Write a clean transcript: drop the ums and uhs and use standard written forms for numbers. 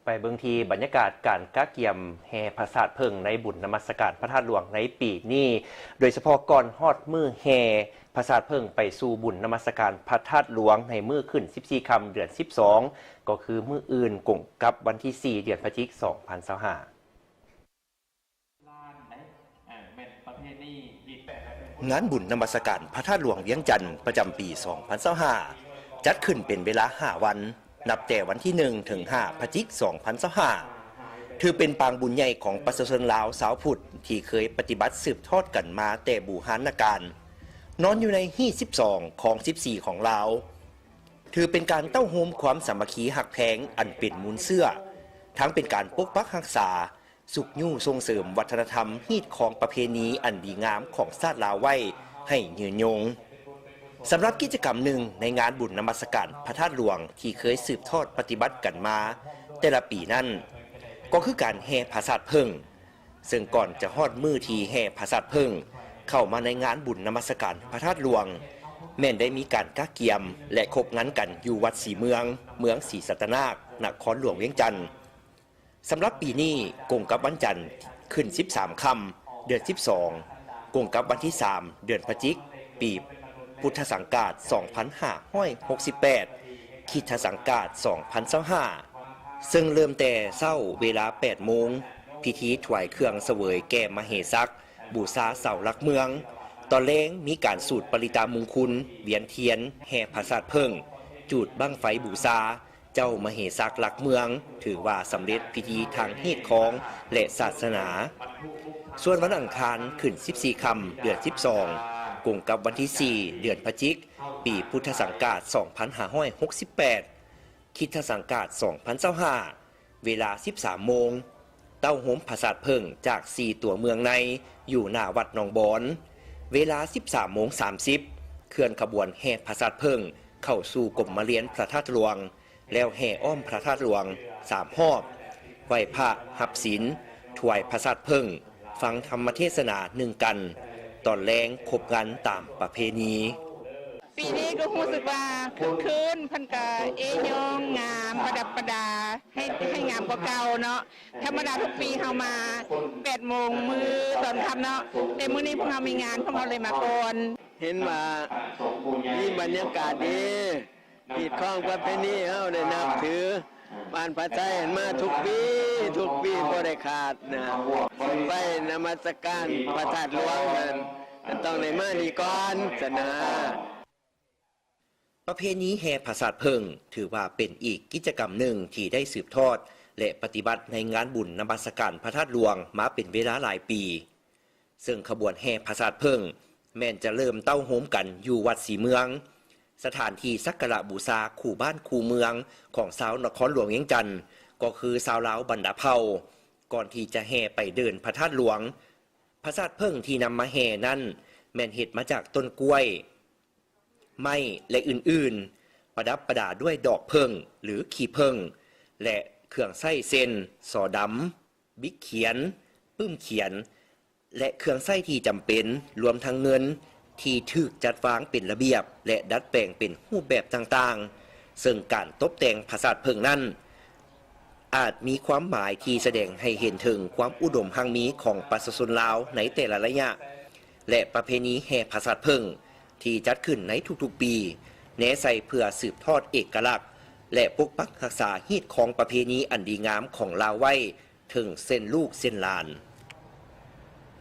ไปเบิ่งทีบรรยากาศการก้าเกียมแห่พระธาตุเพิงในบุญนมัสการพระธาตุหลวงในปีนี้โดยเฉพาะก่อนฮอดมือแห่พระธาตุเพิงไปสู่บุญนมัสการพระธาตุหลวงในมือขึ้น14ค่ำเดือน12ก็คือมืออื่นกงกับวันที่4เดือนพฤศจิกายน2025งานบุญนมัสการพระธาตุหลวงเวียงจันทร์ประจำปี2025จัดขึ้นเป็นเวลา5วันนับแต่วันที่1ถึง5พฤศจิกายน2025ถือเป็นปางบุญใหญ่ของประชาชนลาวสาวพุทธที่เคยปฏิบัติสืบทอดกันมาแต่บูหานการนอนอยู่ในฮี่12ของ14ของลาวถือเป็นการเต้าโฮมความสามัคคีหักแพงอันเป็นมูลเสื้อทั้งเป็นการปกปักรักษาสุขยู่ส่งเสริมวัฒนธรรมฮีตของประเพณีอันดีงามของชาติลาวไว้ให้ยืนยงสำหรับกิจกรรมหนึ่งในงานบุญนมัสการพระธาตุหลวงที่เคยสืบทอดปฏิบัติกันมาแต่ละปีนั้นก็คือการแห่พระธาตุเพิงซึ่งก่อนจะฮอดมือที่แห่พระธาตุเพิงเข้ามาในงานบุญนมัสการพระธาตุหลวงแม้นได้มีการก้าเกียมและคบงั้นกันอยู่วัดศรีเมืองศรีสัตนาคนครหลวงเวียงจันทร์สำหรับปีนี้กงกับวันจันทร์ขึ้น13ค่ำเดือน12กงกับวันที่3เดือนพฤศจิกปีพุทธศักราช2568คริสตศักราช2025ซึ่งเริ่มแต่เช้าเวลา 8 โมงพิธีถวายเครื่องเสวยแก่มเหสักบูชาเสาหลักเมืองตอนแลงมีการสูตรปริตามงคลเวียนเทียนแห่พระธาตุเพิงจุดบั้งไฟบูชาเจ้ามเหสักหลักเมืองถือว่าสำเร็จพิธีทางฮีตของและศาสนาส่วนวันอังคารขึ้น14ค่ำเดือน12กงกับวันที่4เดือนพฤศจิกปีพุทธศักราช2568คริสตศักราช2025เวลา 13 โมงเต้าโฮมพระธาตุเพิงจาก4ตัวเมืองในอยู่หน้าวัดหนองบอนเวลา 13:30เคลื่อนขบวนแห่พระธาตุเพิงเข้าสู่กรมเรียนพระธาตุหลวงแล้วแห่อ้อมพระธาตุหลวง3 รอบไหว้พระหับศีลถวายพระธาตุเพิงฟังธรรมเทศนา1กันตอนแรงคบกันตามประเพณีปีนี้ก็รู้สึกว่าคึกคืนพันกะยองงามประดับประดาให้งามกว่าเก่าเนาะธรรมดาทุกปีเฮามา8 โมงมื้อตอนค่ำเนาะแต่มื้อนี้พวกเรามีงานพวกเราเลยมาก่อนเห็นว่ามีบรรยากาศดีกีดข้องประเพณีเฮาได้นับถือบ้านพระใจมาทุกปีบ่ได้ขาดนะไปนมัสการพระธาตุหลวงนั้นต้องได้มานี่ก่อนสนะประเพณีแห่พระธาตุเพิงถือว่าเป็นอีกกิจกรรมหนึ่งที่ได้สืบทอดและปฏิบัติในงานบุญนมัสการพระธาตุหลวงมาเป็นเวลาหลายปีซึ่งขบวนแห่พระธาตุเพิงแม้นจะเริ่มเต้าโฮมกันอยู่วัดศรีเมืองสถานที่สักการะบูชาคู่บ้านคู่เมืองของชาวนครหลวงเวียงจันทร์ก็คือชาวลาวบรรดาเผ่าก่อนที่จะแห่ไปเดินพระธาตุหลวงพระธาตุเพิงที่นำมาแห่นั้นแม่นเฮ็ดมาจากต้นกล้วยไม้และอื่นๆประดับประดาด้วยดอกเพิงหรือขี้เพิงและเครื่องไส้เส้นสอดำบิ๊กเขียนปึ้มเขียนและเครื่องไส้ที่จำเป็นรวมทั้งเงินที่ถูกจัดวางเป็นระเบียบและดัดแปลงเป็นรูปแบบต่างๆซึ่งการตกแต่งพระธาตุเพิงนั้นอาจมีความหมายที่แสดงให้เห็นถึงความอุดมหังมีของประชาชนลาวในแต่ละระยะและประเพณีแห่พระธาตุเพิงที่จัดขึ้นในทุกๆปีแนะใส่เพื่อสืบทอดเอกลักษณ์และปกปักรักษาฮีตของประเพณีอันดีงามของลาวไว้ถึงเส้นลูกเส้นหลาน